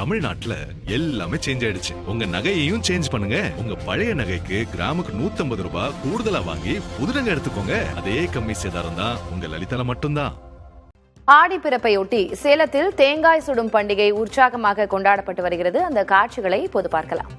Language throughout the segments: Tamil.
தமிழ்நாட்டுல எல்லாமே சேஞ்ச் ஆயிடுச்சு. உங்க நகையையும் சேஞ்ச் பண்ணுங்க. உங்க பழைய நகைக்கு கிராமுக்கு 150 ரூபாய் கூடுதலா வாங்கி புது நகை எடுத்துக்கோங்க. அதே கம்மி சேதாரம் தான் உங்க லலிதால மட்டும்தான். ஆடிப்பிறப்பையொட்டி சேலத்தில் தேங்காய் சுடும் பண்டிகை உற்சாகமாக கொண்டாடப்பட்டு வருகிறது. அந்த காட்சிகளை இப்போது பார்க்கலாம்.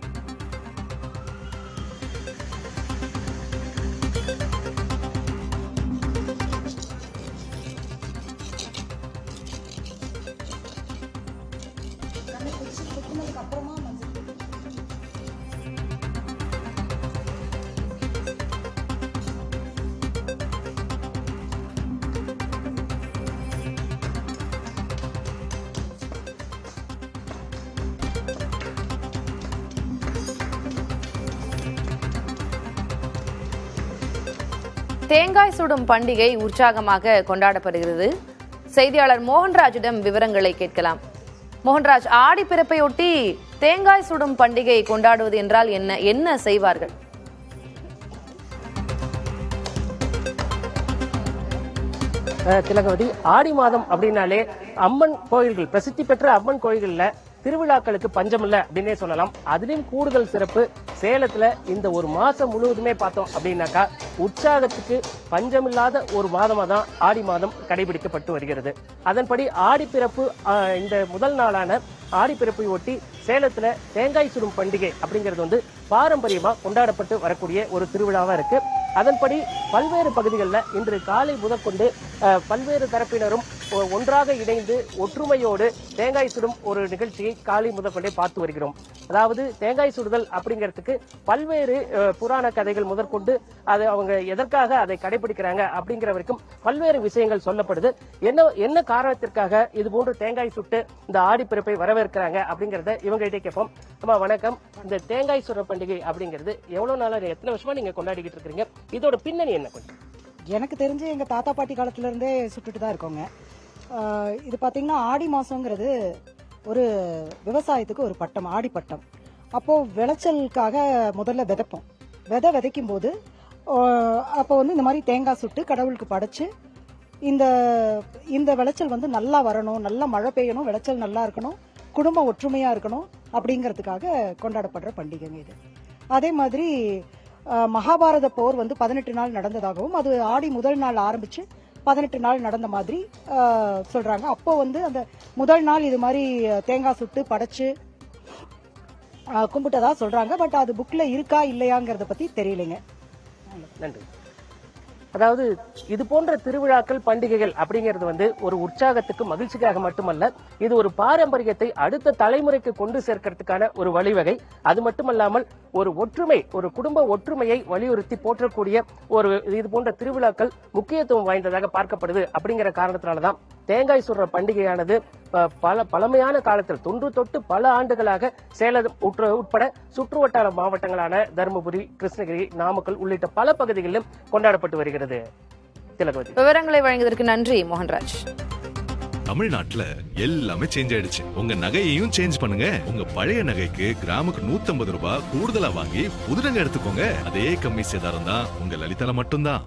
தேங்காய் சுடும் பண்டிகை உற்சாகமாக கொண்டாடப்படுகிறது. செய்தியாளர் மோகன்ராஜிடம் விவரங்களை கேட்கலாம். மோகன்ராஜ், ஆடிப்பிறப்பையொட்டி தேங்காய் சுடும் பண்டிகை கொண்டாடுவது என்றால் என்ன செய்வார்கள்? திலகவதி, ஆடி மாதம் அப்படின்னாலே அம்மன் கோயில்கள், பிரசித்தி பெற்ற அம்மன் கோயில்கள்ல திருவிழாக்களுக்கு பஞ்சம் இல்ல அப்படின்னே சொல்லலாம். அதுலயும் கூடுதல் சிறப்பு சேலத்துல இந்த ஒரு மாசம் முழுவதுமே பார்த்தோம் அப்படின்னாக்கா உற்சாகத்துக்கு பஞ்சமில்லாத ஒரு மாதமா தான் ஆடி மாதம் கடைபிடிக்கப்பட்டு வருகிறது. அதன்படி ஆடிப்பிறப்பு இந்த முதல் நாளான ஆடிப்பிறப்பை ஒட்டி சேலத்துல தேங்காய் சுடும் பண்டிகை அப்படிங்கிறது பாரம்பரியமா கொண்டாடப்பட்டு வரக்கூடிய ஒரு திருவிழாவா இருக்கு. அதன்படி பல்வேறு பகுதிகளில் இன்று காலை முதற்கொண்டு பல்வேறு தரப்பினரும் ஒன்றாக இணைந்து ஒற்றுமையோடு தேங்காய் சுடும் ஒரு நிகழ்ச்சியை காலை முதற்கொண்டே பார்த்து வருகிறோம். அதாவது தேங்காய் சுடுதல் அப்படிங்கிறதுக்கு பல்வேறு புராண கதைகள் முதற்கொண்டு அது அவங்க எதற்காக அதை கடைபிடிக்கிறாங்க அப்படிங்கிற வரைக்கும் பல்வேறு விஷயங்கள் சொல்லப்படுது. என்ன காரணத்திற்காக இது போன்று தேங்காய் சுட்டு இந்த ஆடிப்பிறப்பை வரவேற்கிறாங்க அப்படிங்கறத இவங்க கிட்டே கேட்போம். அம்மா வணக்கம். இந்த தேங்காய் சுடுற பண்டிகை அப்படிங்கிறது எவ்வளவு நாளா, எத்தனை வருஷமா நீங்க கொண்டாடிக்கிட்டு இருக்கீங்க? இதோட பின்னணி என்ன? கொஞ்சம் எனக்கு தெரிஞ்சு எங்க தாத்தா பாட்டி காலத்துல இருந்தே சுட்டுட்டு தான் இருக்கோங்க. இது பாத்தீங்கன்னா ஆடி மாசங்கிறது ஒரு விவசாயத்துக்கு ஒரு பட்டம், ஆடி பட்டம். அப்போ விளைச்சலுக்காக முதல்ல விதைப்போம். விதைக்கும் போது அப்போ இந்த மாதிரி தேங்காய் சுட்டு கடவுளுக்கு படைச்சு இந்த விளைச்சல் நல்லா வரணும், நல்லா மழை பெய்யணும், விளைச்சல் நல்லா இருக்கணும், குடும்பம் ஒற்றுமையா இருக்கணும் அப்படிங்கிறதுக்காக கொண்டாடப்படுற பண்டிகைங்க இது. அதே மாதிரி மகாபாரத போர் 18 நாள் நடந்ததாகவும் அது ஆடி முதல் நாள் ஆரம்பிச்சு 18 நாள் நடந்த மாதிரி சொல்றாங்க. அப்போ அந்த முதல் நாள் இது மாதிரி தேங்காய் சுட்டு படைச்சு கும்பிட்டதா சொல்றாங்க. பட் அது புக்ல இருக்கா இல்லையாங்கிறத பத்தி தெரியலைங்க. நன்றி. அதாவது இது போன்ற திருவிழாக்கள், பண்டிகைகள் அப்படிங்கிறது ஒரு உற்சாகத்துக்கு, மகிழ்ச்சிக்காக மட்டுமல்ல, இது ஒரு பாரம்பரியத்தை அடுத்த தலைமுறைக்கு கொண்டு சேர்க்கிறதுக்கான ஒரு வழிவகை. அது மட்டுமல்லாமல் ஒரு ஒற்றுமை, ஒரு குடும்ப ஒற்றுமையை வலியுறுத்தி போற்றக்கூடிய ஒரு இது போன்ற திருவிழாக்கள் முக்கியத்துவம் வாய்ந்ததாக பார்க்கப்படுது. அப்படிங்கிற காரணத்தினாலதான் தேங்காய் சுடுற பண்டிகையானது பழமையான காலத்தில் தொன்று தொட்டு பல ஆண்டுகளாக சேலம் உட்பட சுற்றுவட்டார மாவட்டங்களான தருமபுரி, கிருஷ்ணகிரி, நாமக்கல் உள்ளிட்ட பல பகுதிகளிலும் கொண்டாடப்பட்டு வருகிறது. திலகவதி, விவரங்களை வழங்கியதற்கு நன்றி மோகன்ராஜ். தமிழ்நாட்டுல எல்லாமே சேஞ்ச் ஆயிடுச்சு. உங்க நகையையும் சேஞ்ச் பண்ணுங்க. உங்க பழைய நகைக்கு கிராமுக்கு 150 ரூபாய் கூடுதலா வாங்கி புது நகை எடுத்துக்கோங்க. அதே கம்மி சேதாரம் தான் உங்க லலிதால மட்டும்தான்.